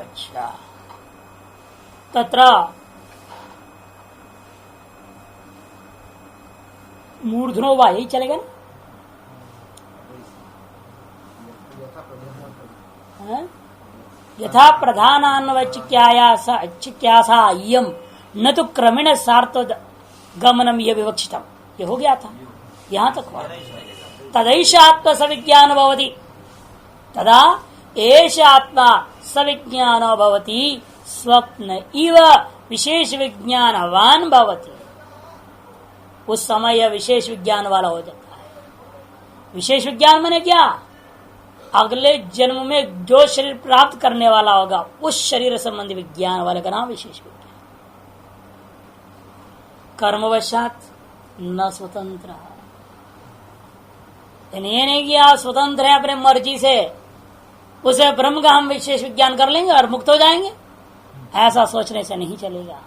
अच्छा, तत्र मूर्धनो वा यही चलेगा ना? यथा प्रधानान्वचिक्यासा इयम न तो क्रमेण सार्थ गमनम यह विवक्षितम, ये हो गया था, यहां तक हुआ। तदैष आत्मा सविज्ञान भवति, तदा एष आत्मा सविज्ञान भवति, स्वप्न इव विशेष विज्ञानवान भवति। उस समय यह विशेष विज्ञान वाला हो जाता है। विशेष विज्ञान माने क्या? अगले जन्म में जो शरीर प्राप्त करने वाला होगा उस शरीर संबंधी विज्ञान वाले का नाम विशेष विज्ञान। कर्मवशात न स्वतंत्र, ये नहीं कि आप स्वतंत्र है अपने मर्जी से, उसे ब्रह्म का हम विशेष विज्ञान कर लेंगे और मुक्त हो जाएंगे, ऐसा सोचने से नहीं चलेगा।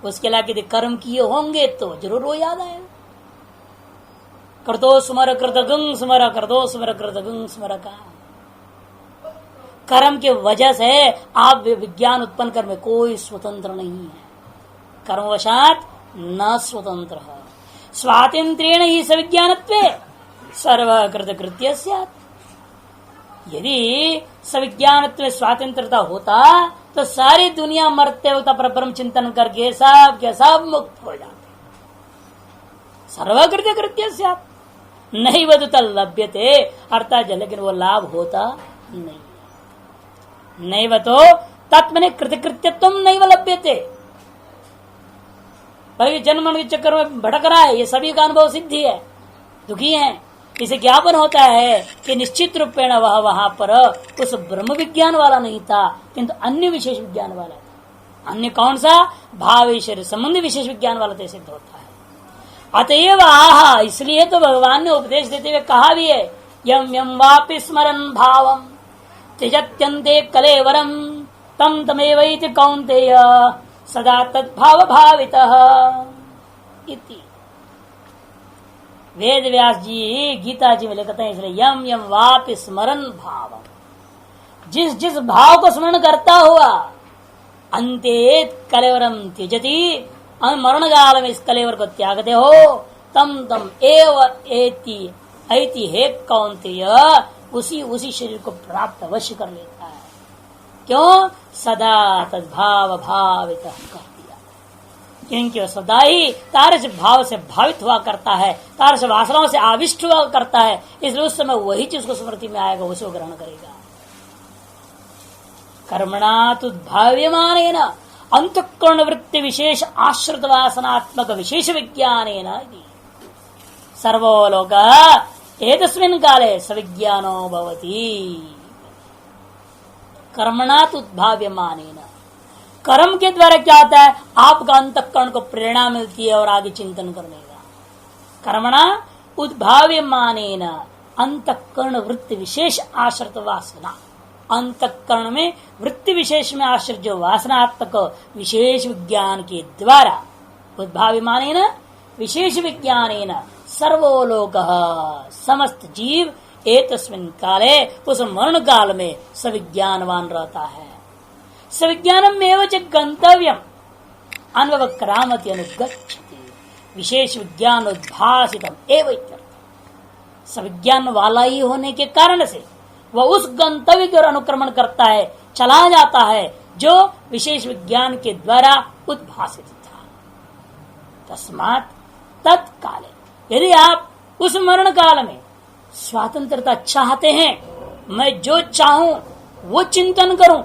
उसके लिए यदि कर्म किए होंगे तो जरूर वो याद आएगा। करतो स्मर कृतगं स्मर, करतो स्मर कृतगं स्मर का कर्म के वजह से आप विज्ञान उत्पन्न करने में कोई स्वतंत्र नहीं है। कर्मवशात न स्वतंत्र है। स्वातंत्र्येण ही सविज्ञानत्वे सर्वकृत कृत्य स्यात्। यदि सविज्ञानत्व में स्वातंत्रता होता तो सारी दुनिया मरते होता पर ब्रह्म चिंतन करके सब के सब मुक्त हो जाते। सर्वकृत कृत्य स्यात् नहीं वदुत लभ्यते, अर्थात लेकिन वो लाभ होता नहीं। नहीं वो तो तत्मने कृतकृत्यत्व नहीं लभ्यते, बल्कि जन्म के चक्कर में भटक रहा है। ये सभी का अनुभव सिद्धि है, दुखी है। इसे ज्ञापन होता है कि निश्चित रूपेण वह वहां पर उस ब्रह्म विज्ञान वाला नहीं था, किंतु अन्य विशेष विज्ञान वाला था। अन्य कौन सा? भाव शरीर संबंधी विशेष विज्ञान वाला तो सिद्ध होता है। अतएव आह, इसलिए तो भगवान ने उपदेश देते हुए कहा भी है, यम यम वापि स्मरन् भावम त्यजत्यन्ते कलेवरम तम तमेवैति कौन्तेय सदा तद्भाव भावितः इति। वेद व्यास जी गीता जी में लिखते हैं, इसलिए यम यम वापि स्मरन् भावम, जिस जिस भाव को स्मरण करता हुआ अंते कलेवरम त्यजति, मरण काल में इस कलेवर को त्यागते हो, तम तम एव एति ऐति हे कौन्तेय, उसी शरीर को प्राप्त अवश्य कर लेता है। क्यों? सदा तद्भाव भावितः कर दिया, क्योंकि सदा ही तारस भाव से भावित हुआ करता है, तारस वासनाओं से आविष्ट हुआ करता है। इसलिए उस समय वही चीज को स्मृति में आएगा, उसे वो ग्रहण करेगा। कर्मणातुद्भाव्यमानेन अंतःकरण वृत्ति विशेष आश्रित वासनात्मक विशेष विज्ञानेन सर्वोलोक एतस्मिन् काले सविज्ञानो भवति। कर्मणात उद्भाव्यमानेन, कर्म के द्वारा क्या होता है? आपका अंतःकरण को प्रेरणा मिलती है और आगे चिंतन करने का। कर्मणा उद्भाव्यमानेन अंतःकरण वृत्ति विशेष आश्रित वासना, अंतःकरण में वृत्ति विशेष में आश्रित जो वासनात्मक विशेष विज्ञान के द्वारा, उद्भाव्यमानेन विशेष विज्ञानेन सर्वोलोक समस्त जीव एतस्मिन् काले उस मरण काल में सविज्ञानवान रहता है। सविज्ञानम एव च गंतव्यम अनुभव करामति अनुगच्छति, विशेष विज्ञान उद्भासितम एव इत्यर्थ। सविज्ञान वाला ही होने के कारण से वह उस गंतव्य की ओर अनुक्रमण करता है, चला जाता है, जो विशेष विज्ञान के द्वारा उद्भासित था। तस्मात् तत्काले, यदि आप उस मरण काल में स्वतंत्रता चाहते हैं, मैं जो चाहूं वो चिंतन करूं,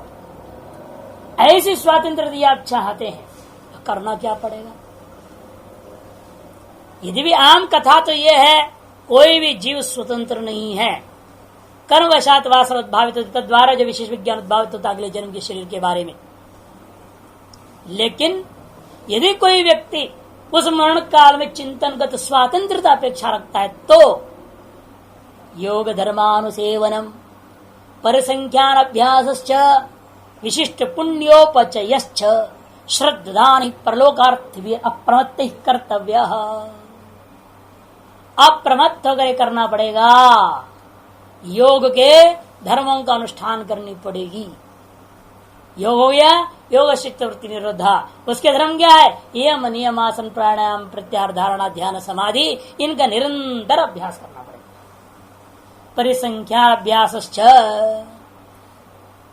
ऐसी स्वतंत्रता आप चाहते हैं, तो करना क्या पड़ेगा? यदि भी आम कथा तो यह है, कोई भी जीव स्वतंत्र नहीं है। कर्मवशात वासना उद्भावित द्वारा जो विशेष विज्ञान उद्भावित होता अगले जन्म के शरीर के बारे में। लेकिन यदि कोई व्यक्ति उस मरण काल में चिंतनगत स्वतंत्रता अपेक्षा रखता है, तो योग धर्मानुसेवनम परिसंख्यान अभ्यासश्च विशिष्ट पुण्योपचयश्च श्रद्धानि परलोकार्थ भी अप्रमत्त कर्तव्य। अप्रमत्त होकर करना पड़ेगा, योग के धर्मों का अनुष्ठान करनी पड़ेगी। योग हो गया योग चित्तवृत्ति निरोधा। उसके धर्म क्या है? यम नियम आसन प्राणायाम प्रत्याहार धारणा ध्यान समाधि, इनका निरंतर अभ्यास करना पड़ेगा। परिसंख्यान अभ्यास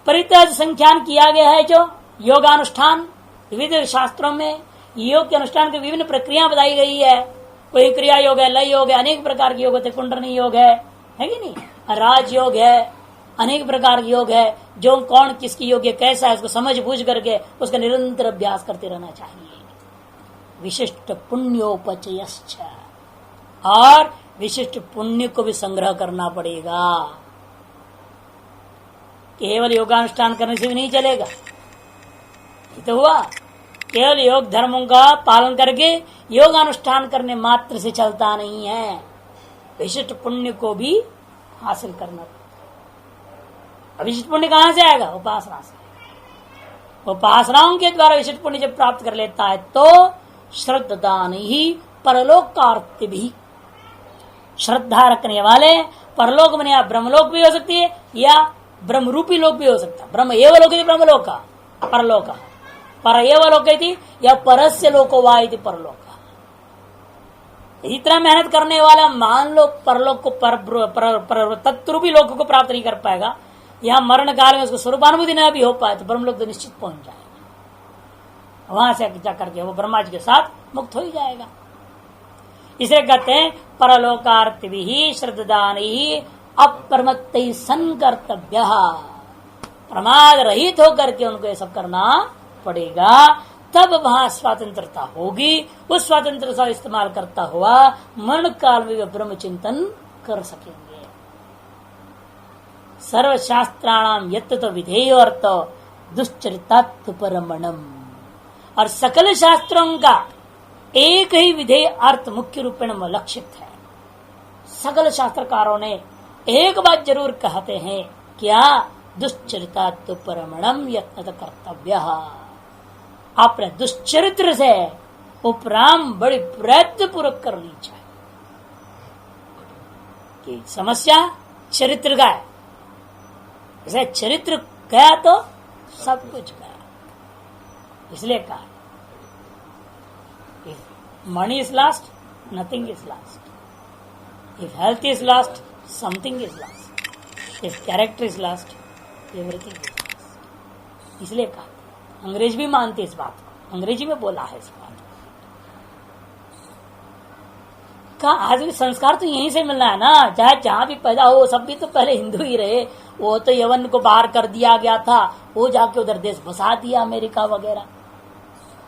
परित्याग संख्यान किया गया है जो योगानुष्ठान विविध शास्त्रों में योग के अनुष्ठान की विभिन्न प्रक्रिया बताई गई है। कोई क्रिया योग है, लय योग है, अनेक प्रकार के योग होते, कुंडलिनी योग है कि नहीं, राज योग है, अनेक प्रकार के योग है। जो कौन किसकी योग है कैसा है उसको समझ बूझ करके उसका निरंतर अभ्यास करते रहना चाहिए। विशिष्ट पुण्योपचयश्च, और विशिष्ट पुण्य को भी संग्रह करना पड़ेगा। केवल योगानुष्ठान करने से भी नहीं चलेगा। ये तो हुआ केवल योग धर्मों का पालन करके योगानुष्ठान करने मात्र से चलता नहीं है, विशिष्ट पुण्य को भी हासिल करना पड़ेगा। विशिष्ट पुण्य कहां से आएगा? उपासना से। उपासनाओं के द्वारा विशिष्ट पुण्य जब प्राप्त कर लेता है तो श्रद्धान ही परलोकार्थ भी, श्रद्धा रखने वाले परलोक में या ब्रह्मलोक भी हो सकती है या ब्रह्मरूपी लोक भी हो सकता है। ब्रह्म एवं लोक ब्रह्मलोक का परलोक, पर एवं लोक या परस्य लोको वा इति परलोक। इतना मेहनत करने वाला मान लो परलोक को तत्रूपी लोक को प्राप्त नहीं कर पाएगा, यहां मरण काल में उसको स्वरूपानुभूति न भी हो पाए तो ब्रह्मलोक तो निश्चित पहुंच जाएगा। वहां से जाकर के वो ब्रह्मा जी के साथ मुक्त हो ही जाएगा। इसलिए कहते हैं परलोकार्थ भी श्रद्धान ही अप्रमत्त संकर्तव्य, प्रमाद रहित होकर के उनको ये सब करना पड़ेगा, तब वहां स्वतंत्रता होगी। उस स्वतंत्रता का इस्तेमाल करता हुआ मरण काल में वे ब्रह्म चिंतन कर सकेंगे। सर्वशास्त्राणाम यत्त तो विधेय अर्थ दुश्चरितात्व परमणम, और सकल शास्त्रों का एक ही विधेय अर्थ मुख्य रूप में लक्षित है। सकल शास्त्रकारों ने एक बात जरूर कहते हैं, क्या? दुश्चरितात्व परमणम यत्न कर्तव्य, अपने दुश्चरित्र से उपराम बड़ी प्रयत्न पूर्वक करनी चाहिए। कि समस्या चरित्र का है, जैसे चरित्र गया तो सब कुछ गया। इसलिए कहा money is last, nothing is last. If health is last, something is last. If character is last, everything is last. इसलिए कहा, अंग्रेज भी मानते इस बात को, अंग्रेजी में बोला है इस बात का। आज भी संस्कार तो यहीं से मिलना है ना, चाहे जहां भी पैदा हो, सब भी तो पहले हिंदू ही रहे। वो तो यवन को बाहर कर दिया गया था, वो जाके उधर देश बसा दिया, अमेरिका वगैरह,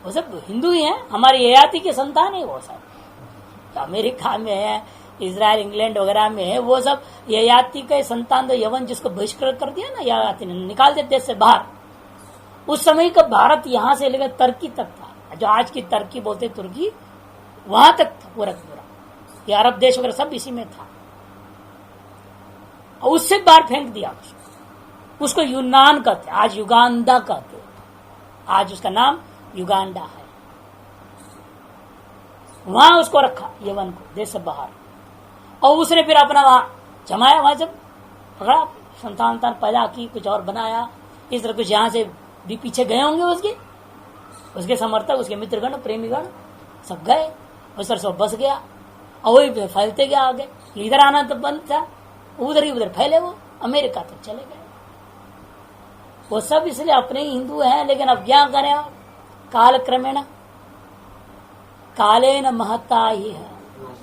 वो सब हिंदू ही हैं, हमारी हयाती के संतान है वो सब। तो अमेरिका में है, इजराइल इंग्लैंड वगैरह में है, वो सब ययाति के संतान। तो यवन जिसको बहिष्कृत कर दिया ना, ययाति ने निकाल दिया देश से बाहर। उस समय का भारत यहां से लेकर तुर्की तक था, जो आज की तुर्की बोलते तुर्की, वहां तक था पूरा पूरा। ये अरब देश वगैरह सब इसी में था, और उससे बाहर फेंक दिया उसको यूनान कहते, आज युगांडा कहते, आज उसका नाम युगांडा है। वहां उसको रखा यवन को देश से बाहर, और उसने फिर अपना वहां जमाया, वहां जब पकड़ा संतान पैदा की, कुछ और बनाया, इस तरह कुछ यहां से भी पीछे गए होंगे उसके समर्थक, उसके मित्रगण, प्रेमीगण सब गए, उस तरह से बस गया, और वही फैलते गया आगे। इधर आना तो बंद था, उधर ही उधर फैले, वो अमेरिका तक चले गए। वो सब इसलिए अपने ही हिंदू हैं, लेकिन अब क्या करें, काल क्रमेण काले न महता ही है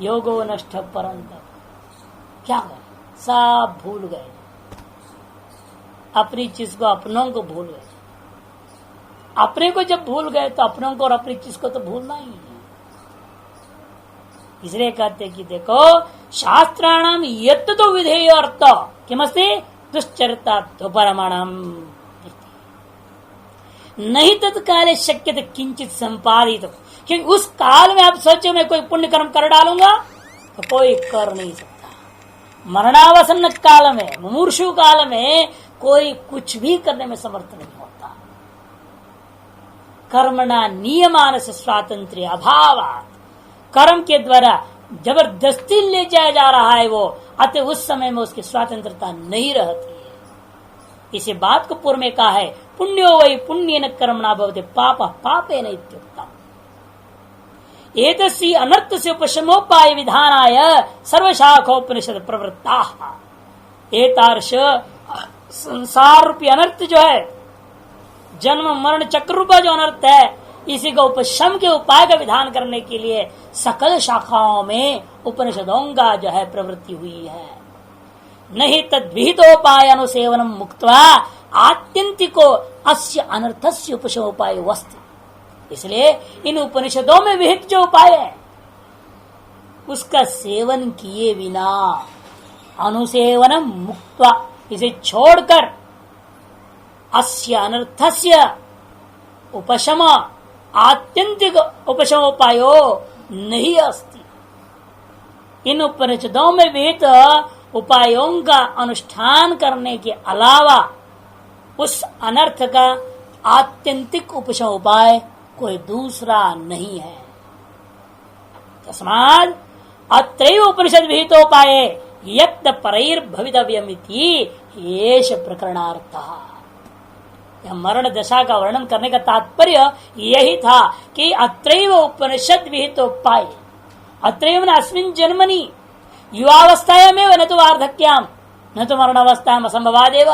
योगो नष्ट परंत, क्या करें, सब भूल गए अपनी चीज को, अपनों को भूल गए। अपने को जब भूल गए तो अपनों को और अपनी चीज को तो भूलना ही है। इसलिए कहते कि देखो शास्त्राणाम यत् तो विधेय अर्थ किमस्ति दुश्चरिता परमाणम नहीं तत्काले शक्य तो किंचित संपादित, क्योंकि उस काल में आप सोचो मैं कोई पुण्य कर्म कर डालूंगा तो कोई कर नहीं सकता। मरणावसन्न काल में, मुमूर्षु काल में कोई कुछ भी करने में समर्थ नहीं होता। कर्मणा नियमान से स्वातंत्र्य अभावात, कर्म के द्वारा जबरदस्ती ले जाया जा रहा है वो, अतः उस समय में उसकी स्वतंत्रता नहीं रहती है। इसी बात को पूर्व में कहा है, पुण्यो वै पुण्येन कर्मणा भवते पाप पापेन इत्युक्तम्। एतस्य अनर्थ से उपशमोपाय विधानाय सर्वशाखोपनिषद प्रवृत्ताः। एतार्श संसार रूपी अनर्थ जो है, जन्म मरण चक्र रूपा जो अनर्थ है, इसी को उपशम के उपाय का विधान करने के लिए सकल शाखाओं में उपनिषदों का जो है प्रवृत्ति हुई है। नहीं तद्विहितोपाय अनुसेवनम मुक्त्वा आत्यंतिको अस्य अनर्थस्य उपशमोपाय वस्ति। इसलिए इन उपनिषदों में विहित जो उपाय है उसका सेवन किए बिना, अनुसेवनम मुक्त्वा, इसे छोड़कर अस्य अनर्थस्य उपशम आत्यंतिक उपशमोपायो नहीं अस्ति। इन उपनिषदों में विहित उपायों का अनुष्ठान करने के अलावा उस अनर्थ का आत्यंतिक उपशम उपाय कोई दूसरा नहीं है। तस्माद् अत्रैव उपनिषद विहितोपाय यत्न परैर भवितव्यमिति येष प्रकरणार्थः। यह मरण दशा का वर्णन करने का तात्पर्य यही था कि अत्रैव उपनिषद विहितोपाय, अत्रैव न अस्मिन् जन्मनि युवावस्थायामेव न तो वार्धक्याम न तो मरणावस्थायाम असंभवादेव,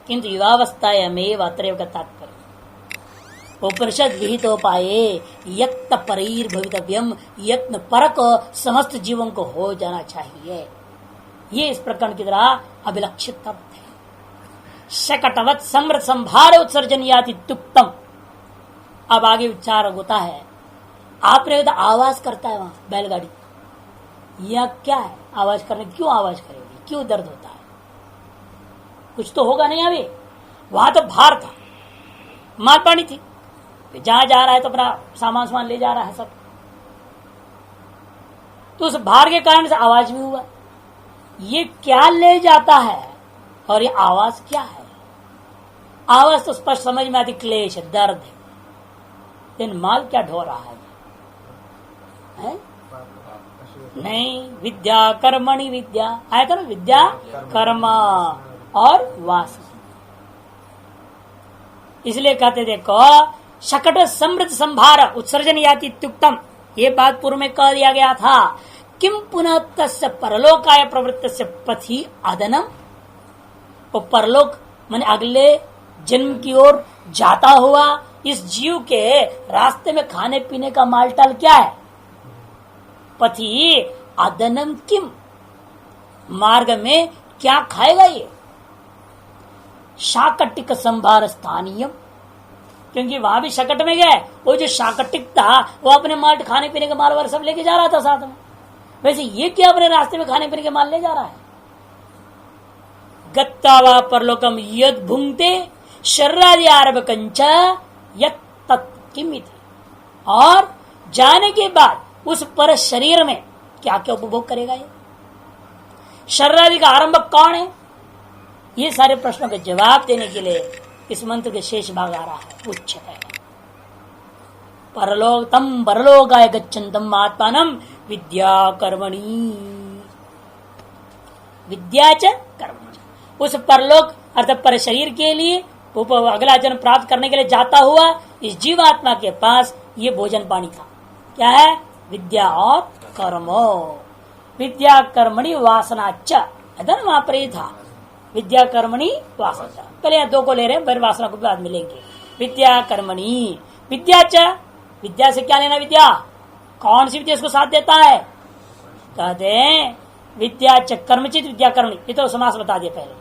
किंतु युवावस्थायामेव अत्रैव का तात्पर्य। उपनिषद विहितोपाये यत्न परैर भवितव्यम, यत्न परक समस्त जीवों को हो जाना चाहिए। ये इस प्रकरण की तरह अभिलक्षित तत्व है। शकटवत समृत संभार उत्सर्जन याति तुक्तम। अब आगे उच्चार होता है, आपने तो आवाज करता है वहां बैलगाड़ी, यह क्या है? आवाज करने, क्यों आवाज करेगी, क्यों दर्द होता है? कुछ तो होगा नहीं। अभी वहां तो भार था, माल पानी थी, जहां जा रहा है तो अपना सामान ले जा रहा है सब, तो उस भार के कारण से आवाज भी हुआ। ये क्या ले जाता है और ये आवाज क्या है? आवाज तो स्पष्ट समझ में आती, क्लेश, दर्द है, लेकिन माल क्या ढो रहा है? नहीं, विद्या कर्मणि विद्या आया था ना, विद्या कर्म और वासना। इसलिए कहते देखो, शकट समृद्ध संभार उत्सर्जन याति इत्युक्तम, ये बात पूर्व में कह दिया गया था। किम पुनः तस्य परलोकाय प्रवृत्तस्य पथि अदनम, वो परलोक माने अगले जन्म की ओर जाता हुआ इस जीव के रास्ते में खाने पीने का मालटाल क्या है? पथि अदनम किम, मार्ग में क्या खाएगा ये? शाकटिक संभार स्थानीय, क्योंकि वहां भी शकट में गए, वो जो शाकटिक था वो अपने माल खाने पीने का माल वाल सब लेके जा रहा था साथ में। वैसे ये क्या अपने रास्ते में खाने पीने के माल ले जा रहा है? गत्ता वा परलोकम यद भुंगते शर्रादि आरभ कंच यत्किमिति, और जाने के बाद उस पर शरीर में क्या क्या उपभोग करेगा ये? शर्रादि का आरंभक कौन है? ये सारे प्रश्नों के जवाब देने के लिए इस मंत्र के शेष भाग आ रहा है। उच्च है परलोक तम परलोकाय गच्छन्तम आत्मानं विद्या कर्मणि, विद्या च कर्मणि, उस परलोक अर्थात पर शरीर के लिए अगला जन्म प्राप्त करने के लिए जाता हुआ इस जीवात्मा के पास ये भोजन पानी था। क्या है? विद्या और कर्मो। विद्या कर्मणि वासना च, वहां पर ही था विद्या कर्मणि वासना। पहले यहाँ दो को ले रहे हैं, फिर वासना को बाद में लेंगे। विद्या कर्मणि, विद्या च, विद्या से क्या लेना? विद्या कौन सी विद्या इसको साथ देता है? कहते हैं विद्या च कर्मचित विद्या कर्मणि, ये तो समास बता दिया पहले।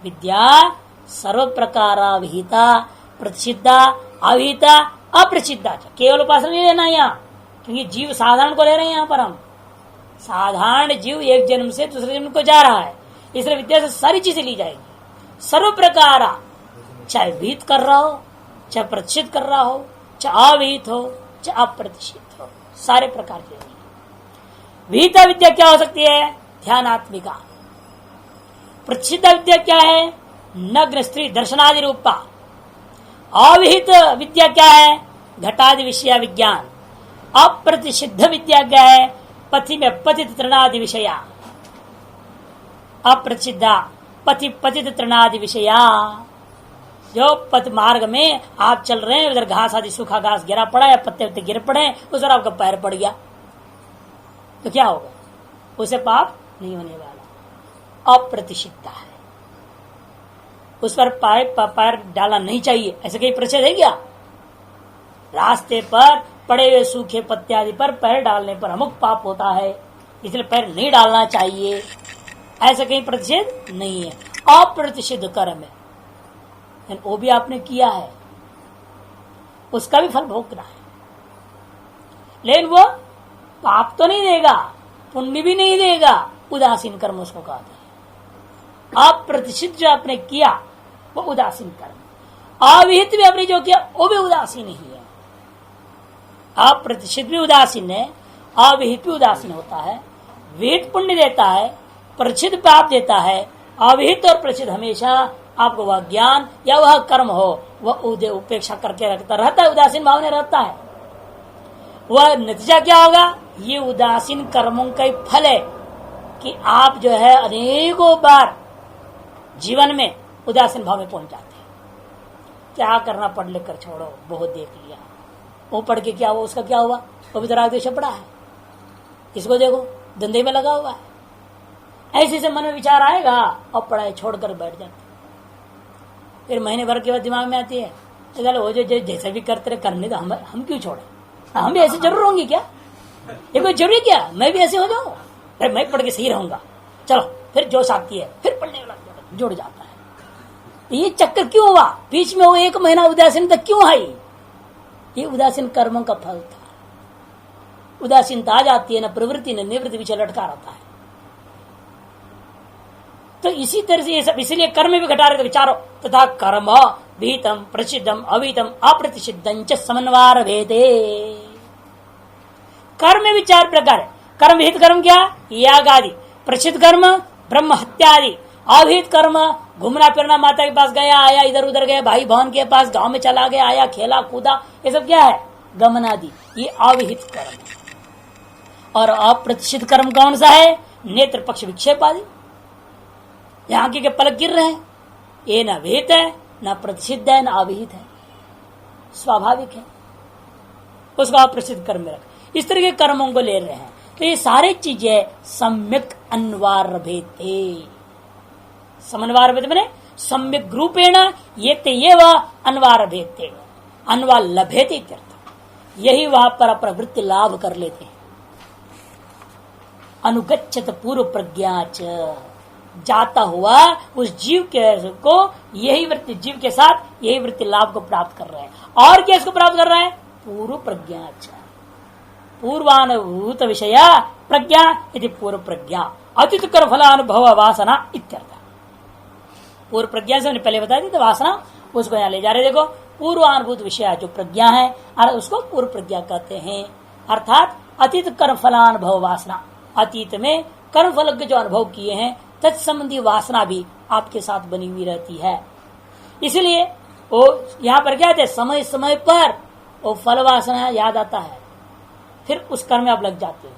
विद्या सर्व प्रकारा विहिता प्रतिषिद्धा अविहिता अप्रसिद्धा, केवल उपासना नहीं लेना यहाँ, क्योंकि जीव साधारण को ले रहे हैं। यहाँ पर हम साधारण जीव एक जन्म से दूसरे जन्म को जा रहा है, इसलिए विद्या से सारी चीजें ली जाएगी। सर्व प्रकारा, चाहे विहित कर रहा हो, चाहे प्रतिष्ठित कर रहा हो, चाहे अविहित हो, चाहे अप्रतिष्ठित हो, सारे प्रकार की विहिता विद्या क्या हो सकती है? ध्यानात्मिका। प्रतिष्ठित विद्या क्या है? नग्न स्त्री दर्शनादि रूपा। अविहित विद्या क्या है? घटादि विषय विज्ञान। अप्रतिषिद्ध विद्या क्या है? पथि में पतित तृणादि विषया। अप्रसिद्धा पति पतित तृणादि विषया, जो पथ मार्ग में आप चल रहे हैं, उधर घास आदि सूखा घास गिरा पड़ा है, पत्ते पत्ते गिर पड़े, उधर आपका पैर पड़ गया तो क्या होगा? उसे पाप नहीं होने वाला, अप्रतिषिद्ध है। उस पर पैर डालना नहीं चाहिए, ऐसे कहीं प्रचलित है क्या? रास्ते पर पड़े हुए सूखे पत्ते आदि पर पैर डालने पर अमुक पाप होता है, इसलिए पैर नहीं डालना चाहिए, ऐसा कहीं प्रतिषेध नहीं है। अप्रतिषिद्ध कर्म है, वो भी आपने किया है, उसका भी फल भोगना है, लेकिन वो पाप तो नहीं देगा, पुण्य भी नहीं देगा, उदासीन कर्म उसको कहते हैं। अप्रतिषिद्ध जो आपने किया वो उदासीन कर्म, अविहित भी आपने जो किया वो भी उदासीन ही है। अप्रतिषिद्ध भी उदासीन है, अविहित भी उदासीन होता है। विहित पुण्य देता है, प्रचित पाप देता है। अविहित और प्रचित हमेशा आपको वह ज्ञान या वह कर्म हो वह उपेक्षा करके रखता रहता है, उदासीन भाव में रहता है। वह नतीजा क्या होगा? ये उदासीन कर्मों का ही फल है कि आप जो है अनेकों बार जीवन में उदासीन भाव में पहुंच जाते हैं। क्या करना, पढ़ लिख कर छोड़ो, बहुत देख लिया, वो पढ़ के क्या हुआ, उसका क्या हुआ, वो भी तो राग द्वेष पड़ा है, इसको देखो धंधे में लगा हुआ है। ऐसे से मन में विचार आएगा और पढ़ाई छोड़कर बैठ जाते, फिर महीने भर के बाद दिमाग में आती है तो वो जो जैसे भी करते रहे करने, तो हम क्यों छोड़े, हम भी ऐसे जरूर होंगे क्या, ये कोई जरूरी क्या मैं भी ऐसे हो जाऊं, अरे मैं पढ़ के सही रहूंगा, चलो फिर जोश आती है, फिर पढ़ने वाला जुड़ जाता है। ये चक्कर क्यों हुआ? बीच में वो एक महीना उदासीनता क्यों आई? ये उदासीन कर्मों का फल था। उदासीनता आ जाती है, न प्रवृत्ति न निवृत्ति पीछे लटका रहता है। तो इसी तरह से ये सब, इसीलिए कर्म भी घटा रहे थे विचारो तथा कर्म भीतम प्रसिद्धम अवीतम अप्रतिषिद्धं च समन्वार भेदे। कर्म में भी चार प्रकार है। कर्म विहित कर्म क्या? याग आदि। प्रसिद्ध कर्म ब्रह्म हत्या आदि। अविहित कर्म घूमना फिरना, माता के पास गया आया, इधर उधर गया, भाई बहन के पास गांव में चला गया आया, खेला कूदा, ये सब क्या है? गमन आदि। ये अविहित कर्म। और अप्रतिषिद्ध कर्म कौन सा है? नेत्र पक्ष विक्षेप आदि। यहाँ के पलक गिर रहे हैं, ये न विहित है, न प्रतिषिद्ध है, न अविहित है, स्वाभाविक है, उसको अप्रसिद्ध कर्म में रख। इस तरह के कर्मों को ले रहे हैं। तो ये सारी चीजें सम्यक अन्वार भेदे। समन्वार भेद मैंने सम्यक रूपेण ये वह अन्वार भेदते, अन्वार लभेते, यही वहां पर अपना वृत्ति लाभ कर लेते हैं। अनुगच्छत पूर्व प्रज्ञा च, जाता हुआ उस जीव के को यही वृत्ति, जीव के साथ यही वृत्ति लाभ को प्राप्त कर रहे हैं। और क्या इसको प्राप्त कर रहे हैं? पूर्व प्रज्ञा, पूर्वानुभूत विषया प्रज्ञा यदि पूर्व प्रज्ञा अतीत कर फलानुभव वासना इत्यर्थ। पूर्व प्रज्ञा से पहले बता दी तो वासना, उसको यहाँ ले जा रहे। देखो पूर्वानुभूत विषय जो प्रज्ञा है और उसको पूर्व प्रज्ञा कहते हैं। अर्थात अतीत कर्म फलानुभव वासना, अतीत में कर्म फल के जो अनुभव किए हैं तत्संबंधी वासना भी आपके साथ बनी हुई रहती है। इसलिए वो यहाँ पर क्या है, समय समय पर वो फल वासना याद आता है, फिर उस कर्म में आप लग जाते हो।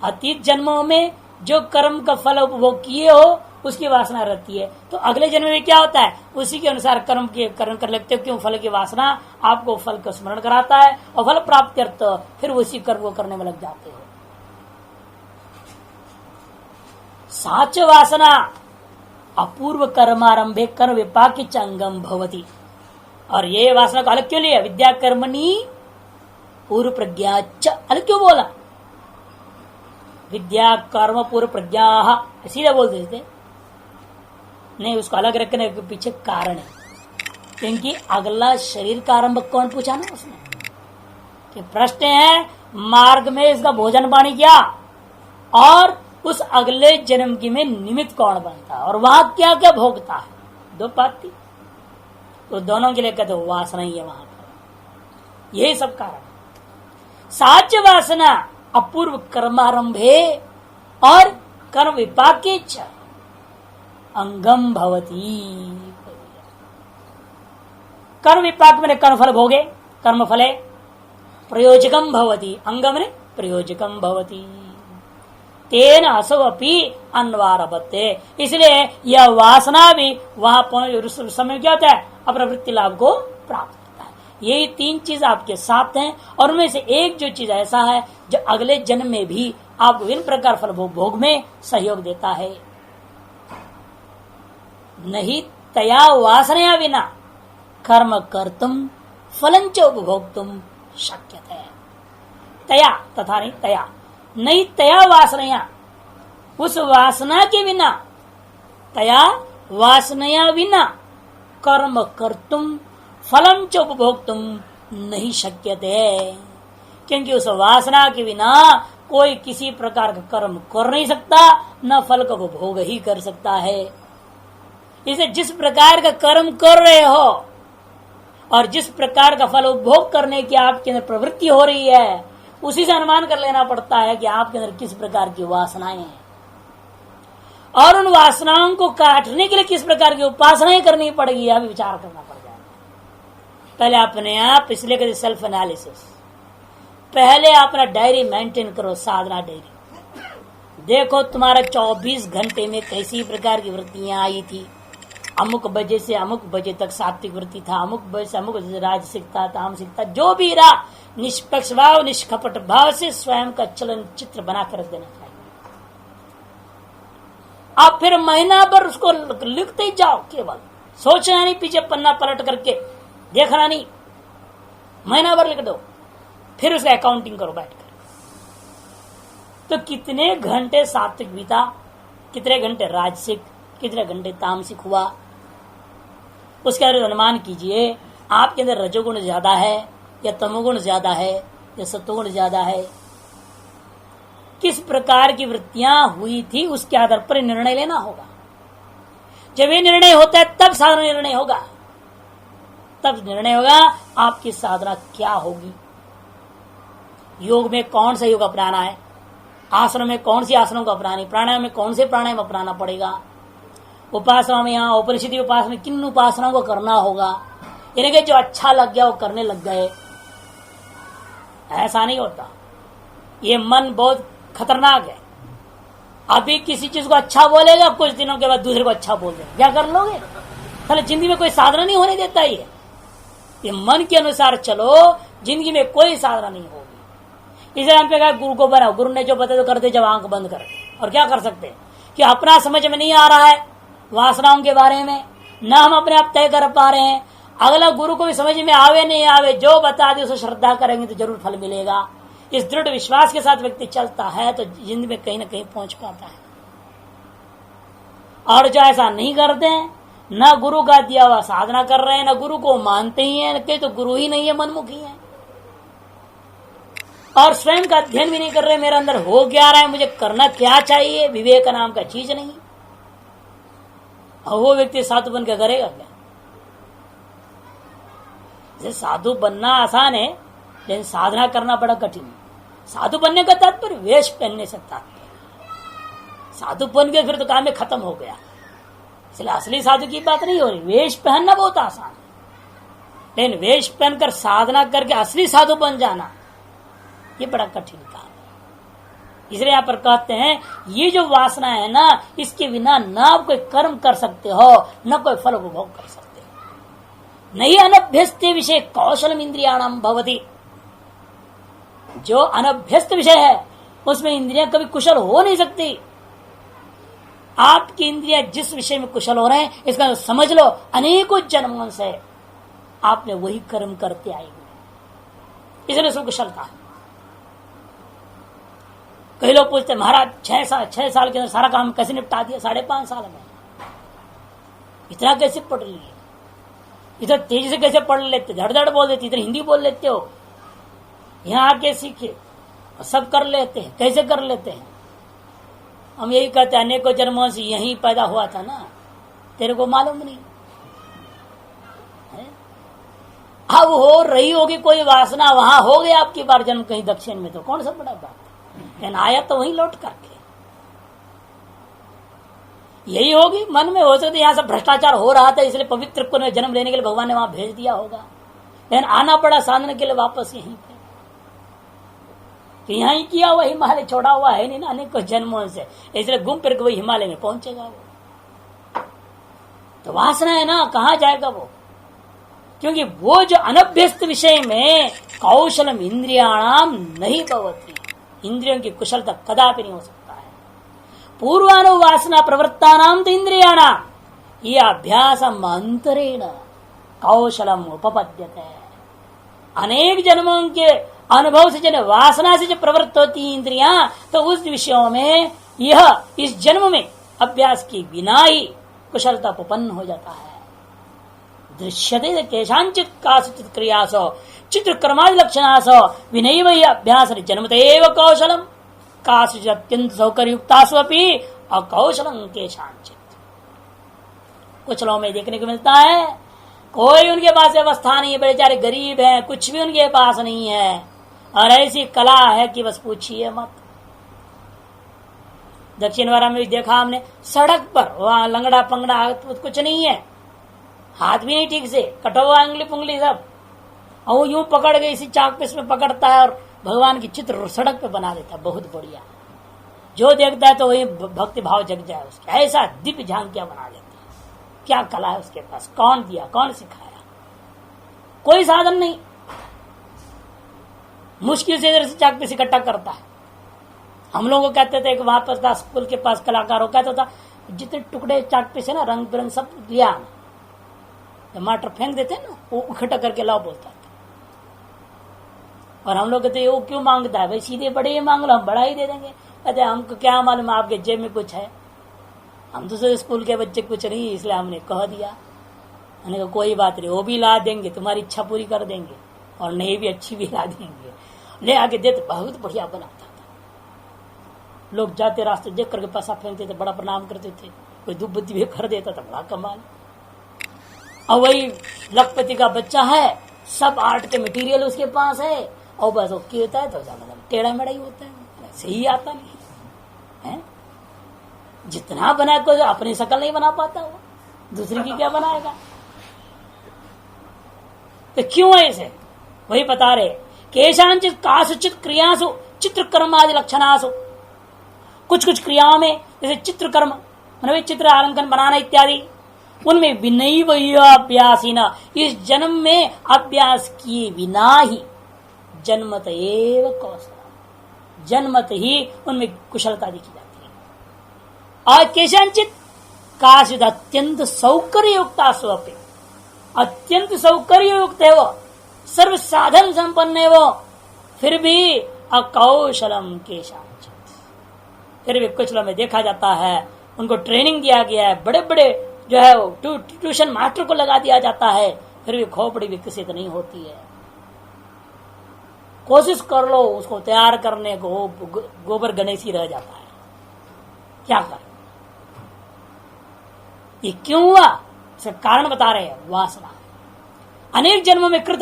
अतीत जन्मों में जो कर्म का फल उपभोग किए हो उसकी वासना रहती है, तो अगले जन्म में क्या होता है, उसी के अनुसार कर्म कर लगते हो। क्यों? फल की वासना आपको फल का स्मरण कराता है और फल प्राप्त करते हो, फिर उसी कर्म को करने में लग जाते हो। साच वासना अपूर्व कर्मारंभे कर्म विपाक अंगम भवती। और ये वासना को अलग क्यों लिया? विद्या कर्मणि पूर्व प्रज्ञा च, अलग क्यों बोला? विद्या कर्म पूर्व प्रज्ञा सीधा बोल देते नहीं, उसको अलग रखने के पीछे कारण है, क्योंकि अगला शरीर का आरंभ कौन पूछा ना उसने, कि प्रश्न है मार्ग में इसका भोजन पानी क्या, और उस अगले जन्म की में निमित्त कौन बनता है, और वहां क्या क्या भोगता है, दो बात थी। तो दोनों के लिए कहते वासना ही है वहां पर, यही सब कारण। साच वासना अपूर्व कर्मारंभे और कर्म विपाके च अंगम भवती। कर्म विपाक में कर्म फल भोगे, कर्म फले प्रयोजकम भवती, अंगम ने प्रयोजकम भवती। तेन असो अपी अन्वारभते। इसलिए यह वासना भी वहां पहुंच उस समय क्या होता है, अप्रवृत्ति लाभ को प्राप्त होता है। यही तीन चीज आपके साथ हैं, और उनमें से एक जो चीज ऐसा है जो अगले जन्म में भी आपको विभिन्न प्रकार फल भोग में सहयोग देता है। नहीं तया वासनया विना कर्म कर्तुम फलंच उपभोक्तुम शक्यते। तया तथा नहीं तया, नहीं तया वासनया, उस वासना के बिना, तया वासनया बिना कर्म कर्तुम फलम च उपभोक्तुम नहीं शक्यते। क्योंकि उस वासना के बिना कोई किसी प्रकार का कर्म कर नहीं सकता, न फल का उपभोग ही कर सकता है। इसे जिस प्रकार का कर्म कर रहे हो और जिस प्रकार का फल उपभोग करने की आपके अंदर प्रवृत्ति हो रही है, उसी से अनुमान कर लेना पड़ता है कि आपके अंदर किस प्रकार की वासनाएं हैं, और उन वासनाओं को काटने के लिए किस प्रकार की उपासनाएं करनी पड़ेगी, यह भी विचार करना पड़ जाएगा। पहले अपने आप, इसलिए कहते सेल्फ एनालिसिस, पहले अपना डायरी मेंटेन करो, साधना डायरी। देखो तुम्हारा 24 घंटे में कैसी प्रकार की वृत्तियां आई थी। अमुक बजे से अमुक बजे तक सात्विक वृत्ति था, अमुक बजे से अमुक बजे राजसिक था, तामसिक था, जो भी रहा निष्पक्ष भाव निष्कपट भाव से स्वयं का चलन चित्र बना कर रख देना चाहिए। आप फिर महीना भर उसको लिखते ही जाओ, केवल सोचना नहीं, पीछे पन्ना पलट करके देखना नहीं, महीना भर लिख दो, फिर उसका अकाउंटिंग करो बैठकर। तो कितने घंटे सात्विक बीता, कितने घंटे राजसिक, कितने घंटे तामसिक हुआ, उसके अनुमान कीजिए। आपके अंदर रजोगुण ज्यादा है या तमोगुण ज्यादा है या सत्वगुण ज्यादा है, किस प्रकार की वृत्तियां हुई थी, उसके आधार पर निर्णय लेना होगा। जब ये निर्णय होता है तब साधना निर्णय होगा, तब निर्णय होगा आपकी साधना क्या होगी। योग में कौन सा योग अपनाना है, आसनों में कौन सी आसनों को अपनानी, प्राणायाम में कौन से प्राणायाम अपनाना पड़ेगा, उपासना में, यहाँ उपनिषद उपासना में किन उपासनाओं को करना होगा। यानी कि जो अच्छा लग गया वो करने लग गए, ऐसा नहीं होता। ये मन बहुत खतरनाक है। अभी किसी चीज को अच्छा बोलेगा, कुछ दिनों के बाद दूसरे को अच्छा बोल देगा, क्या कर लोगे। साले जिंदगी में कोई साधना नहीं होने देता। ये मन के अनुसार चलो, जिंदगी में कोई साधना नहीं होगी। इसे हम पे कहा गुरु को बनाओ, गुरु ने जो बताया तो करते, जब आंख बंद कर। और क्या कर सकते हैं कि अपना समझ में नहीं आ रहा है वासनाओं के बारे में, न हम अपने आप तय कर पा रहे हैं, अगला गुरु को भी समझ में आवे नहीं आवे, जो बता दे उसे श्रद्धा करेंगे तो जरूर फल मिलेगा। इस दृढ़ विश्वास के साथ व्यक्ति चलता है तो जिंदगी में कहीं ना कहीं पहुंच पाता है। और जो ऐसा नहीं करते हैं, न गुरु का दिया हुआ साधना कर रहे हैं, न गुरु को मानते ही हैं, कहीं तो गुरु ही नहीं है, मनमुखी है, और स्वयं का अध्ययन भी नहीं कर रहे, मेरे अंदर हो क्या रहा है, मुझे करना क्या चाहिए, विवेक नाम का चीज नहीं। और वो व्यक्ति साधु बन के करेगा क्या। साधु बनना आसान है, लेकिन साधना करना बड़ा कठिन है। साधु बनने का तात्पर्य वेश पहनने से तात्पर्य, साधु बन गए फिर तो काम में खत्म हो गया। इसलिए असली साधु की बात नहीं हो रही। वेश पहनना बहुत आसान है, लेकिन वेश पहनकर साधना करके असली साधु बन जाना ये बड़ा कठिन काम है। इसलिए यहाँ पर कहते हैं ये जो वासना है ना, इसके बिना न आप कोई कर्म कर सकते हो, न कोई फल उपभोग कर सकते हो। नहीं अनभ्यस्त विषय कौशलम इंद्रियाणाम भवति। जो अनभ्यस्त विषय है उसमें इंद्रियां कभी कुशल हो नहीं सकती। आपकी इंद्रियां जिस विषय में कुशल हो रहे हैं, इसका समझ लो अनेकों जन्मों से आपने वही कर्म करते आए हुए, इसलिए उसमें कुशलता है। कई लोग पूछते महाराज 6 साल के अंदर सारा काम कैसे निपटा दिया, 5.5 साल में इतना कैसे पढ़ लिए, इतना तेजी से कैसे पढ़ लेते, धड़ धड़ बोल देते, इतनी हिंदी बोल लेते हो, यहाँ आके सीखे सब कर लेते हैं, कैसे कर लेते हैं। हम यही कहते हैं अनेकों जन्मों से यहीं पैदा हुआ था ना, तेरे को मालूम नहीं है? अब हो रही होगी कोई वासना, वहां हो गया आपकी बार जन्म कहीं दक्षिण में, तो कौन सा बड़ा बात है, लेकिन आया तो वहीं लौट करके यही होगी। मन में हो सकता यहाँ से भ्रष्टाचार हो रहा था, इसलिए पवित्र को जन्म लेने के लिए भगवान ने वहां भेज दिया होगा, लेकिन आना पड़ा साधने के लिए वापस यहीं पे। कि यहाँ ही किया हुआ हिमालय छोड़ा हुआ है नहीं ना अनेक जन्मों से, इसलिए घूम फिर के वही हिमालय में पहुंचेगा वो। तो वासना है ना, कहाँ जाएगा वो? क्योंकि वो जो अनभ्यस्त विषय में कौशलम इंद्रियाणाम नहीं भवती, इंद्रियों की कुशलता कदापि नहीं हो सकता है। पूर्वानुवासना प्रवृत्ता नाम तो इंद्रियाणाम ये अभ्यास अंतरेण कौशलम उपपद्यते। अनेक जन्मों के अनुभव से जन वासना से जो प्रवृत्त होती है इंद्रियां, तो उस विषयों में यह इस जन्म में अभ्यास के बिना ही कुशलता उपपन्न हो जाता है। दृश्यते केशांचित काचित क्रियासो चित्र कर्मादि लक्षणासो विनैव अभ्यास जन्मते एव कौशलम काचित अत्यंत सौकर्युक्तासु अपि अकौशलम केशांचित। कुछ लोगों में देखने को मिलता है कोई उनके पास व्यवस्था नहीं है, बेचारे गरीब हैं, कुछ भी उनके पास नहीं है, और ऐसी कला है कि बस पूछिए मत। दक्षिण वारा में भी देखा हमने, सड़क पर वहां लंगड़ा पंगड़ा कुछ नहीं है, हाथ भी नहीं ठीक से, कटा हुआ अंगली पुंगली सब, और वो यूं पकड़ के इसी चाक पे इसमें पकड़ता है और भगवान की चित्र सड़क पे बना देता है। बहुत बढ़िया, जो देखता है तो वही भक्ति भाव जग जाए उसके, ऐसा दिव्य झांकियां बना देता है। क्या कला है उसके पास, कौन दिया, कौन सिखाया? कोई साधन नहीं, मुश्किल से इधर से चाक पे इकट्ठा करता है। हम लोगों को कहते थे कि वहां पर था स्कूल के पास कलाकारों कहता था जितने टुकड़े चाक पे से ना रंग बिरंग सब लिया, टमाटर फेंक देते ना वो इकट्ठा करके लाओ बोलता था। और हम लोग कहते वो क्यों मांगता है भाई, सीधे बड़े ही मांग लो, हम बड़ा ही दे देंगे। कहते हमको क्या मालूम आपके जेब में कुछ है, हम दूसरे स्कूल के बच्चे कुछ नहीं, इसलिए हमने कह दिया। मैंने कहा कोई बात नहीं, वो भी ला देंगे, तुम्हारी इच्छा पूरी कर देंगे, और नहीं भी अच्छी भी ला देंगे, ले आके देते। बहुत बढ़िया बनाता था, लोग जाते रास्ते देख करके पैसा फेंकते थे, बड़ा प्रणाम करते थे, कोई धूप बत्ती भी कर देता था, बड़ा कमाल। और वही लखपति का बच्चा है, सब आर्ट के मटेरियल उसके पास है, और बस वो क्या होता है तो टेढ़ा मेढ़ा ही होता है, सही आता नहीं है। जितना बना को अपनी शकल नहीं बना पाता वो, दूसरी की क्या बनाएगा? तो क्यों ऐसे? वही बता रहे, केशांचित कासुचित क्रियासु चित्र कर्म आदि लक्षणासु, कुछ कुछ क्रियाओं में जैसे चित्र कर्म मतलब चित्र आलंकन बनाना इत्यादि, उनमें विनय अभ्यासी न, इस जन्म में अभ्यास किए बिना ही जन्मत एव कौशल, जन्मत ही उनमें कुशलता दिखी जाती है। और केशांचित काशित अत्यंत सौकर्य युक्ता स्वप्न, अत्यंत सौकर्य युक्त है वो, सर्व साधन संपन्न है वो, फिर भी अकौशलम केशांचित, फिर भी कुछ लोगों में देखा जाता है उनको ट्रेनिंग दिया गया है, बड़े बड़े जो है वो ट्यूशन मास्टर को लगा दिया जाता है, फिर भी खोपड़ी विकसित नहीं होती है। कोशिश कर लो उसको तैयार करने को, गोबर गणेश ही रह जाता है। क्या कर, ये क्यों हुआ? इसका कारण बता रहे हैं, वासना। अनेक जन्मों में कृत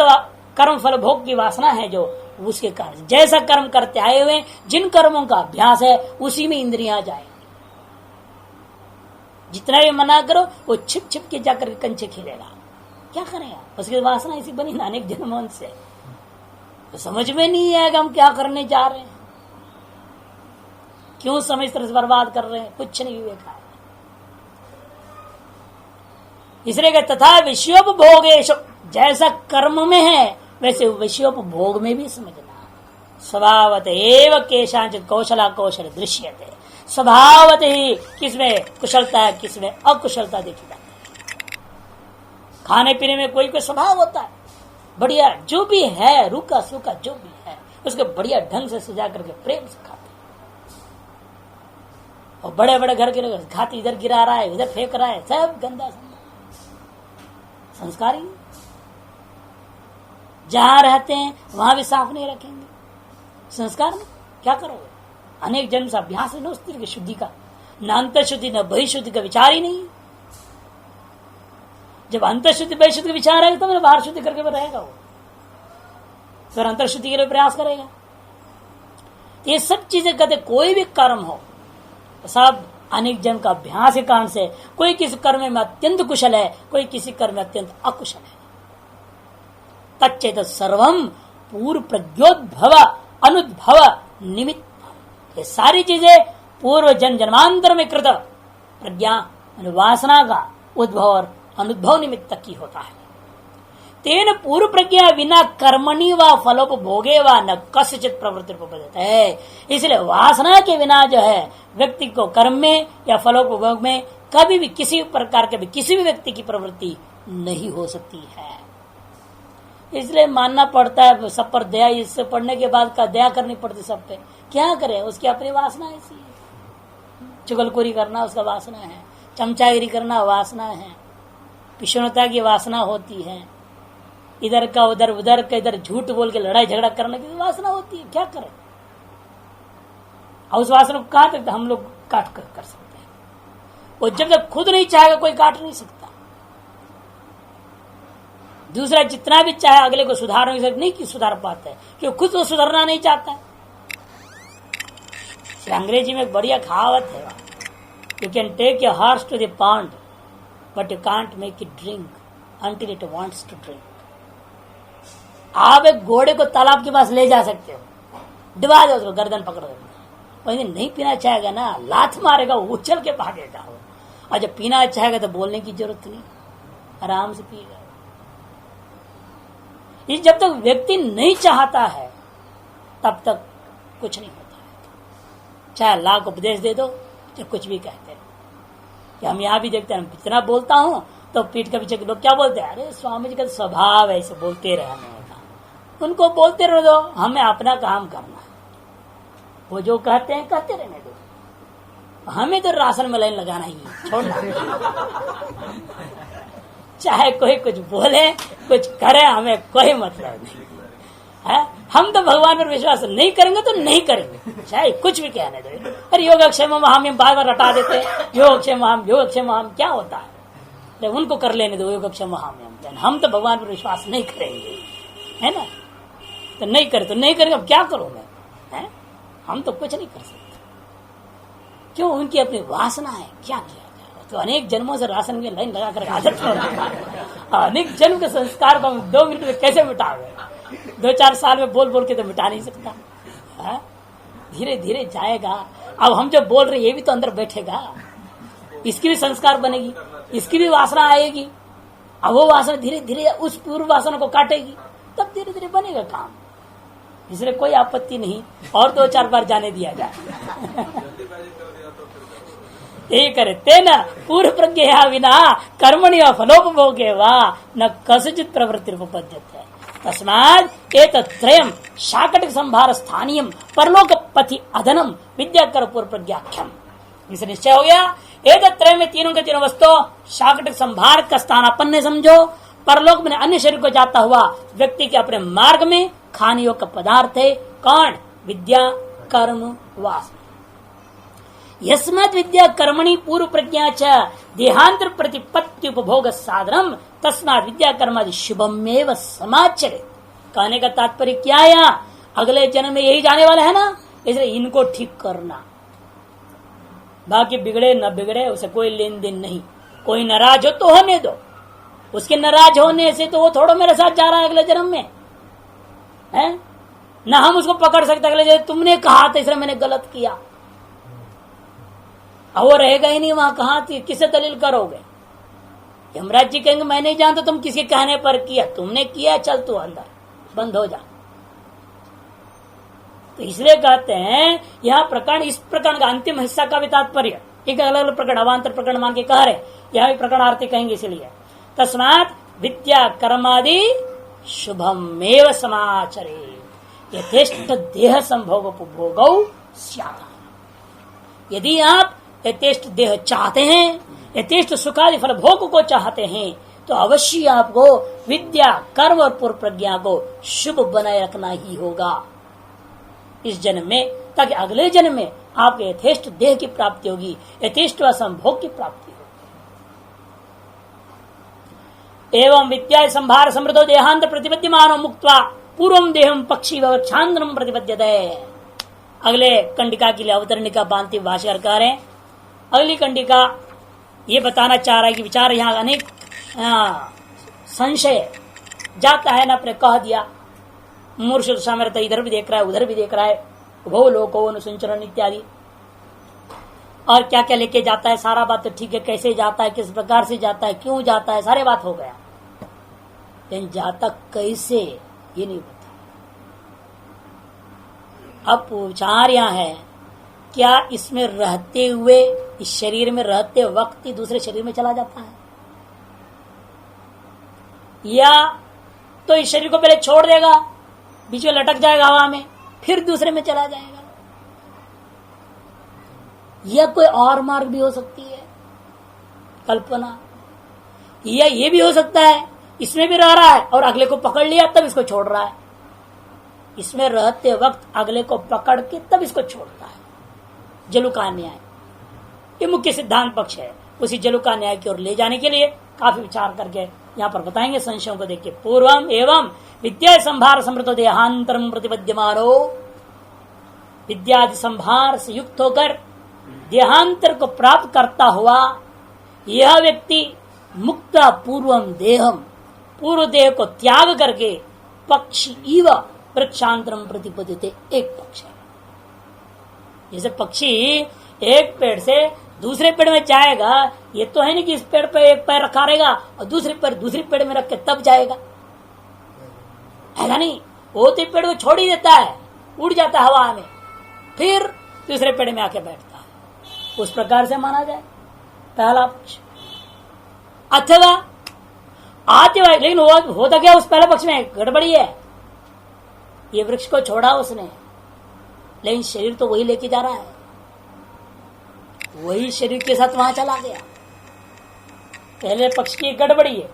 कर्म फल भोग की वासना है जो, उसके कारण जैसा कर्म करते आए हुए, जिन कर्मों का अभ्यास है उसी में इंद्रियां जाएंगी। जितना भी मना करो वो छिप छिप के जाकर कंचे खेलेगा, क्या करेगा? उसकी वासना ऐसी बनी ना अनेक जन्मों से, तो समझ में नहीं आएगा हम क्या करने जा रहे हैं, क्यों समय इस तरह से बर्बाद कर रहे हैं, कुछ नहीं विवेक है। इसलिए तथा विषयोपभोगेश, जैसा कर्म में है वैसे विषयोपभोग में भी समझना। स्वभावत एव केशांचित कौशला कौशल दृश्यते, स्वभावत ही किसमें कुशलता है किसमें अकुशलता देखी जाती है। खाने पीने में कोई कोई स्वभाव होता है बढ़िया, जो भी है रूखा सूखा जो भी है उसको बढ़िया ढंग से सजा करके प्रेम से खाते, और बड़े बड़े घर के लोग खाते इधर गिरा रहा है इधर फेंक रहा है, सब गंदा संस्कार ही। जहां रहते हैं वहां भी साफ नहीं रखेंगे, संस्कार में क्या करोगे? अनेक जन्म से अभ्यास है ना उस तरह की शुद्धि का, न अंतर शुद्धि न बहिशुद्धि का विचार ही नहीं। जब अंतर शुद्धि बहिशुद्धि का विचार है तो मेरे बाहर शुद्धि करके रहेगा वो, फिर अंतर शुद्धि के लिए प्रयास करेगा। ये सब चीजें कहते, कोई भी कर्म हो सब अनेक जन्म का अभ्यास के कारण से, कोई किसी कर्म में अत्यंत कुशल है, कोई किसी कर्म में अत्यंत अकुशल है। तच्चेत सर्वम पूर्व प्रज्ञोद्भव अनुद्भव निमित्त। ये सारी चीजें पूर्व जन्मांतर में कृत प्रज्ञा वासना का उद्भव और अनुभव निमित्त की होता है। तेन पूर्व प्रज्ञा बिना कर्मणि व फलोपभोगे व न कस्यचित प्रवृत्ति उपपद्यते है। इसलिए वासना के बिना जो है व्यक्ति को कर्म में या फलोपभोग में कभी भी किसी प्रकार के भी किसी भी व्यक्ति की प्रवृत्ति नहीं हो सकती है। इसलिए मानना पड़ता है सब पर दया। इससे पढ़ने के बाद का दया करनी पड़ती सब पे। क्या करें, उसकी अपनी वासना ऐसी है। चुगलखोरी करना उसका वासना है, चमचागिरी करना वासना है, विषणता की वासना होती है, इधर का उधर उधर का इधर झूठ बोल के लड़ाई झगड़ा करने की वासना होती है। क्या करें, और उस वासना को कहां तक हम लोग काट कर सकते हैं। वो जब तक खुद नहीं चाहेगा कोई काट नहीं सकता। दूसरा जितना भी चाहे अगले को सुधार नहीं कि सुधार पाता है, क्योंकि खुद तो सुधरना नहीं चाहता है। अंग्रेजी में एक बढ़िया कहावत है, you can take your horse to the pond but you can't make it drink until it wants to drink. आप एक घोड़े को तालाब के पास ले जा सकते हो, डुबा दो उसको, गर्दन पकड़ दो, वही नहीं पीना चाहेगा ना, लात मारेगा, उछल के भागेगा। और जब पीना चाहेगा तो बोलने की जरूरत नहीं, आराम से पिएगा। ये जब तक व्यक्ति नहीं चाहता है तब तक कुछ नहीं होता है। चाहे लाख उपदेश दे दो, चाहे कुछ भी कहते हैं। हम यहाँ भी देखते हैं, इतना बोलता हूं तो पीठ के पीछे लोग क्या बोलते हैं, अरे स्वामी जी का स्वभाव ऐसे बोलते रहने का। उनको बोलते रह दो, हमें अपना काम करना है। वो जो कहते हैं कहते रहने दो, हमें तो राशन में लाइन लगाना ही है, छोड़ना। चाहे कोई कुछ बोले कुछ करे, हमें कोई मतलब नहीं है। हम तो भगवान पर विश्वास नहीं करेंगे तो नहीं करेंगे, चाहे कुछ भी कहने दो। अरे योगक्षेम हम बार बार रटा देते हैं, योगक्षेम हम क्या होता है, उनको कर लेने दो योगक्षेम हम तो भगवान पर विश्वास नहीं करेंगे, है ना। तो नहीं करेंगे, अब क्या करूं मैं, है? हम तो कुछ नहीं कर सकते। क्यों, उनकी अपनी वासना है। क्या किया तो अनेक जन्मों से राशन में लाइन लगा कर आदत हो, अनेक जन्म के संस्कार को 2 मिनट में कैसे मिटाओगे। 2-4 साल में बोल बोल के तो मिटा नहीं सकता, धीरे धीरे जाएगा। अब हम जब बोल रहे ये भी तो अंदर बैठेगा, इसकी भी संस्कार बनेगी, इसकी भी वासना आएगी। अब वो वासना धीरे धीरे उस पूर्व वासना को काटेगी, तब धीरे धीरे बनेगा काम। इसलिए कोई आपत्ति नहीं, और 2-4 बार जाने दिया जाए। यही करे तेना पूर्व प्रज्ञा बिना कर्मणि व फलोपभोगे वा न कस्यचित् प्रवृत्ति उपपद्यते। तस्मात् एतत्त्रयम् शाकटिक संभार स्थानीयम् परलोक पथि अधनम विद्या कर पूर्व प्रज्ञाख्यम। इसे निश्चय हो गया, एतत्त्रय में तीनों के तीनों वस्तु शाकटिक संभार का स्थान अपन समझो। परलोक में अन्य शरीर को जाता हुआ व्यक्ति के अपने मार्ग में खाने योग्य पदार्थ है। कौन? विद्या कर्म वासना। यस्मात् विद्या कर्मणि पूर्व प्रज्ञा च देहांतर प्रतिपत्ति उपभोग साधनम तस्मात् विद्या कर्मादि शुभमेव समाचरित। कहने का तात्पर्य क्या है, यहाँ अगले जन्म में यही जाने वाला है ना, इसलिए इनको ठीक करना। बाकी बिगड़े न बिगड़े उसे कोई लेन देन नहीं। कोई नाराज हो तो होने दो, उसके नाराज होने से तो वो थोड़ा मेरे साथ जा रहा है अगले जन्म में, है ना। हम उसको पकड़ सकते अगले जन्म, तुमने कहा था इसलिए मैंने गलत किया। अब वो रहेगा ही नहीं वहां, कहां थी, किसे दलील करोगे। यमराज जी कहेंगे मैं नहीं जानता, तुम किसी कहने पर किया, तुमने किया, चल तू अंदर बंद हो जा। तो इसलिए कहते हैं यह प्रकरण, इस प्रकरण का अंतिम हिस्सा का भी तात्पर्य एक अलग अलग प्रकरण अवान्तर प्रकरण मान के कह रहे, यह भी प्रकरण आरती कहेंगे। इसलिए तस्मात् विद्या कर्मादि शुभमेव समाचरे यथेष्ट देह संभोग उपभोगौ स्यात्। यदि आप यथेष्ट देह चाहते हैं, यथेष्ट सुखादि फल भोग को चाहते हैं, तो अवश्य आपको विद्या कर्म और पूर्व प्रज्ञा को शुभ बनाए रखना ही होगा इस जन्म में, ताकि अगले जन्म में आपके यथेष्ट देह की प्राप्ति होगी, यथेष्ट संभोग की प्राप्ति होगी। एवं विद्या संभार समृद्धो देहांत प्रतिपद्यमानो मुक्त्वा पूर्वम देहम पक्षी व छांदनम प्रतिपद्यते। अगले कंडिका के लिए अवतरणिका बांधते भाष्यकार कह रहे हैं। अगली कंडिका ये बताना चाह रहा है कि विचार यहाँ अनेक संशय जाता है ना, अपने कह दिया मूर्ख सामर्थ्य इधर भी देख रहा है उधर भी देख रहा है, उभो लोको अनुसंचरण इत्यादि। और क्या क्या लेके जाता है, सारा बात तो ठीक है, कैसे जाता है, किस प्रकार से जाता है, क्यों जाता है, सारे बात हो गया। लेकिन जाता कैसे ये नहीं पता। अब विचार यहां है, क्या इसमें रहते हुए, इस शरीर में रहते वक्त ही दूसरे शरीर में चला जाता है, या तो इस शरीर को पहले छोड़ देगा, बीच में लटक जाएगा हवा में, फिर दूसरे में चला जाएगा। यह कोई और मार्ग भी हो सकती है कल्पना, या ये भी हो सकता है इसमें भी रह रहा है और अगले को पकड़ लिया तब इसको छोड़ रहा है, इसमें रहते वक्त अगले को पकड़ के तब इसको छोड़ता है। जलुका न्याय ये मुख्य सिद्धांत पक्ष है। उसी जलुका न्याय की ओर ले जाने के लिए काफी विचार करके यहाँ पर बताएंगे। संशयों को देखिए, पूर्वम एवं विद्या संभार समृतो देहांतरम प्रतिपद्यमानो, विद्यादि संभार से युक्त होकर देहांतर को प्राप्त करता हुआ यह व्यक्ति मुक्त पूर्वम देहम, पूर्व देह को त्याग करके पक्षी इव वृक्षांतरम प्रतिपद्यते, एक पक्ष है। जैसे पक्षी एक पेड़ से दूसरे पेड़ में जाएगा, ये तो है नहीं कि इस पेड़ पे एक पैर रखा रहेगा और दूसरे पैर दूसरे पेड़ में रख के तब जाएगा, ऐसा नहीं। वो तो पेड़ को छोड़ ही देता है, उड़ जाता है हवा में, फिर दूसरे पेड़ में आके बैठता है। उस प्रकार से माना जाए पहला पक्ष। अथवा आतिवाही, लेकिन होता क्या उस पहले पक्ष में, गड़बड़ी है। ये वृक्ष को छोड़ा उसने, लेकिन शरीर तो वही लेके जा रहा है, वही शरीर के साथ वहां चला गया। पहले पक्ष की गड़बड़ी है,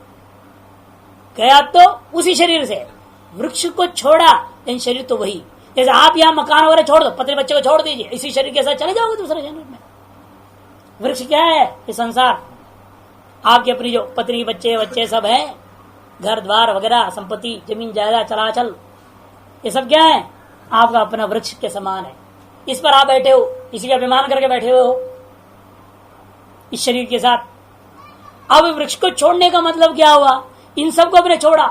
गया तो उसी शरीर से, वृक्ष को छोड़ा लेकिन शरीर तो वही। जैसे आप यहाँ मकान वगैरह छोड़ दो, पत्नी बच्चे को छोड़ दीजिए, इसी शरीर के साथ चले जाओगे दूसरे शरीर में। वृक्ष क्या है? ये संसार, आपकी अपनी जो पत्नी बच्चे सब है, घर द्वार वगैरह, संपत्ति, जमीन जायदाद, चलाचल, ये सब क्या है? आपका अपना वृक्ष के समान है। इस पर आप बैठे हो, इसी का अभिमान करके बैठे हुए हो इस शरीर के साथ। अब वृक्ष को छोड़ने का मतलब क्या हुआ? इन सबको अपने छोड़ा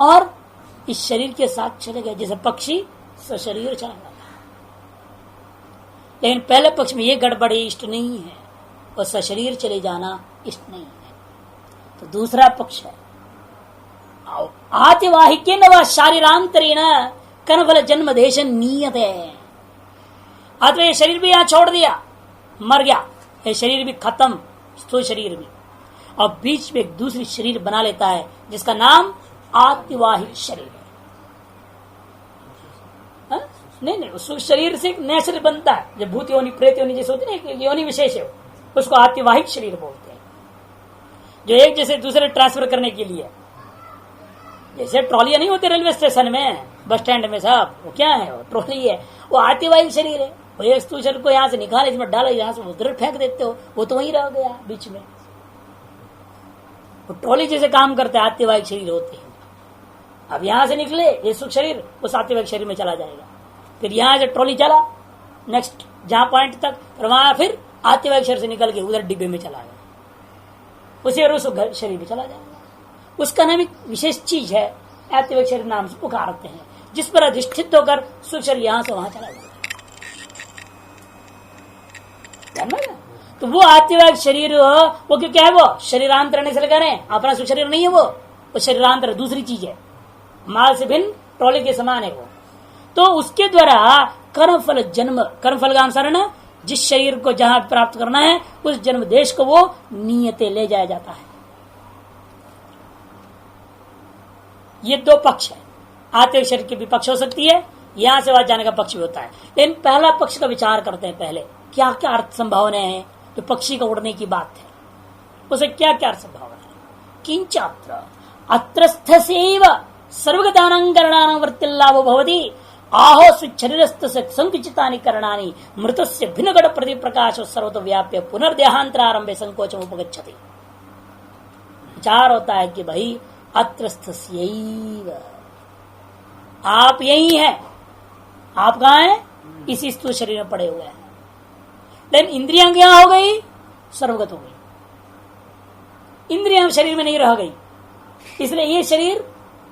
और इस शरीर के साथ चले गए, जैसे पक्षी सशरीर चला जाता है। लेकिन पहले पक्ष में ये गड़बड़ी इष्ट नहीं है, और सशरीर चले जाना इष्ट नहीं है। तो दूसरा पक्ष है आतिवाहिके न व शारीरांतरेण कर्मफल जन्म देश नियत है। अथवा ये शरीर भी यहां छोड़ दिया, मर गया, ये शरीर भी खत्म, स्थूल शरीर भी, और बीच में एक दूसरी शरीर बना लेता है जिसका नाम आतिवाहिक शरीर है। नहीं, उस शरीर से एक नया शरीर बनता है, जब भूत योनि प्रेत योनि जैसे होती है ना, योनि विशेष है, उसको आतिवाहिक शरीर बोलते हैं। जो एक जैसे दूसरे ट्रांसफर करने के लिए, जैसे ट्रॉलियां नहीं होती रेलवे स्टेशन में, बस स्टैंड में, सब वो क्या है? वो ट्रॉली है, वो आतिवाहिक शरीर है। वो एक शरीर को यहाँ से निकाले, इसमें डालो, यहाँ से उधर फेंक देते हो, वो तो वहीं रह गया बीच में। वो ट्रॉली जैसे काम करते हैं, आतिवाहिक शरीर होते हैं। अब यहाँ से निकले ये सुख शरीर उस आतिवाहिक शरीर में चला जाएगा, फिर यहाँ से ट्रॉली चला नेक्स्ट जहां पॉइंट तक, और वहां फिर आतिवाहिक शरीर से निकल के उधर डिब्बे में चला गया, उसी और उस शरीर में चला जाएगा। उसका नाम एक विशेष चीज है, आतिवाहिक शरीर नाम से पुकारते हैं, जिस पर अधिष्ठित होकर सुख शरीर यहां से वहां चला जाता है। तो वो आतिवाहिक शरीर वो क्यों क्या है? वो शरीरांतर से लगा रहे, अपना सुख शरीर नहीं है वो शरीरांतर दूसरी चीज है, माल से भिन्न ट्रॉली के समान है वो। तो उसके द्वारा कर्मफल जन्म, कर्मफल का अनुसार जिस शरीर को जहां प्राप्त करना है उस जन्म देश को वो नियते ले जाया जाता है। ये दो पक्ष है, आतिवाहिक शरीर की भी पक्ष हो सकती है, यहां से वहां जाने का पक्ष भी होता है। लेकिन पहला पक्ष का विचार करते हैं पहले, क्या क्या अर्थ संभावनाएं हैं जो पक्षी का उड़ने की बात है, उसे क्या क्या अर्थ संभावना है। किंचात्र अत्रस्थ सेव सर्वगतानां वृत्तिलाभो भवति आहो शरीरस्थ संकुचितानि करणानि मृतस्य भिन्नगढ़ प्रति प्रकाश सर्वतो व्याप्य पुनर्देहांतरारंभे संकोचम उपगच्छति। विचार होता है कि भाई अत्रस्थस्यैव, आप यही है, आप कहां है? इसी स्थूल शरीर में पड़े हुए हैं। लेकिन इंद्रियां क्या हो गई? सर्वगत हो गई, इंद्रियां शरीर में नहीं रह गई। इसलिए ये शरीर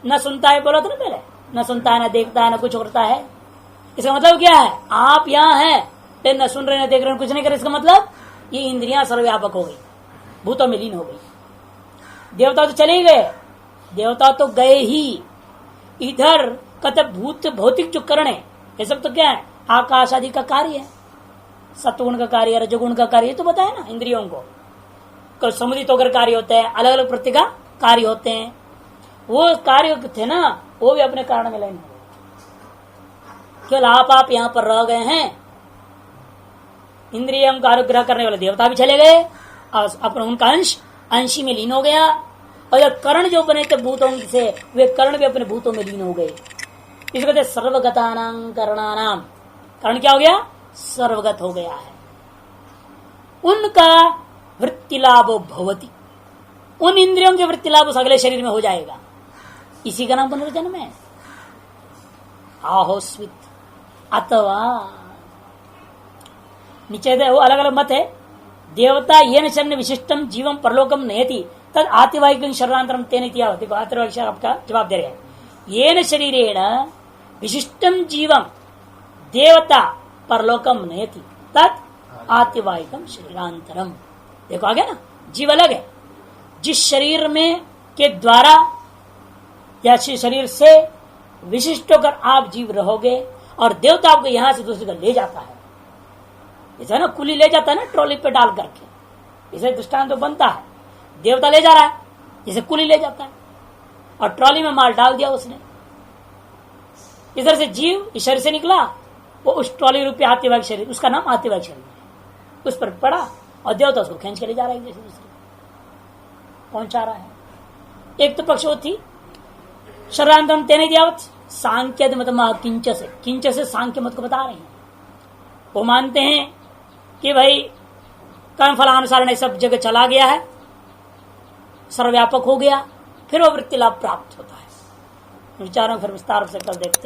न सुनता है, बोला था ना पहले, न सुनता है, न देखता है, न कुछ करता है, इसका मतलब क्या है? आप यहाँ हैं लेकिन न सुन रहे न देख रहे, कुछ नहीं कर रहे। इसका मतलब ये इंद्रियां सर्वव्यापक हो गई, भूतों में लीन हो गई। देवता तो चले गए, देवता तो गए ही। इधर कहते भूत भौतिक जो करण है ये सब तो क्या है? आकाश आदि का कार्य है, सत्वगुण का कार्य, रजगुण का कार्य, तो बताया ना इंद्रियों को समुदित होकर कार्य होते हैं, अलग अलग प्रति का कार्य होते हैं। वो कार्य थे ना, वो भी अपने कारण में लाइन हो गए। केवल आप यहाँ पर रह गए हैं। इंद्रियों का अनुग्रह करने वाले देवता भी चले गए और अपना उनका अंशी में लीन हो गया। और जब कर्ण जो बने थे भूतों से, वे कर्ण भी अपने भूतों में लीन हो गए। इस कहते सर्वगतानां करणानां, कर्ण क्या हो गया? सर्वगत हो गया है। उनका वृत्ति लाभो भवति, उन इंद्रियों के वृत्ति लाभ उस अगले शरीर में हो जाएगा। इसी का नाम पुनर्जन्म है। आहोस्वित अथवा नीचे वो अलग अलग मत है। देवता ये न विशिष्टम जीवम परलोकम नयति तद आतिवाहिक शरणांतरम तेन इतिहास। देखो आतिवाहिक आपका जवाब दे रहे हैं। ये न शरीरेण विशिष्टम जीवम देवता परलोकम नयति तद आतिवाहिकम शरीरांतरम। देखो आ गया ना, जीव अलग है। जिस शरीर में के द्वारा या शरीर से विशिष्ट होकर आप जीव रहोगे और देवता आपको यहां से दूसरी जगह ले जाता है। जैसे ना कुली ले जाता है ना ट्रॉली पे डाल करके, इसे दृष्टांत तो बनता है। देवता ले जा रहा है जैसे कुली ले जाता है, और ट्रॉली में माल डाल दिया उसने। इधर से जीव इस शरीर से निकला, वो उस ट्रॉली रूपी आतिवाहिक शरीर, उसका नाम आतिवाहिक शरीर है, उस पर पड़ा और देवता उसको खींच के ले जा रहा है, जैसे दूसरे पहुंचा रहा है। एक तो पक्ष वो थी शरणांतरम तेन इतिहास, सांख्य मत किंच से सांख्य मत को बता रहे हैं। वो मानते हैं कि भाई कर्म फलानुसार सब जगह चला गया है, सर्वव्यापक हो गया, फिर वो वृत्ति लाभ प्राप्त होता है। विचारों फिर विस्तार से कल देखते हैं।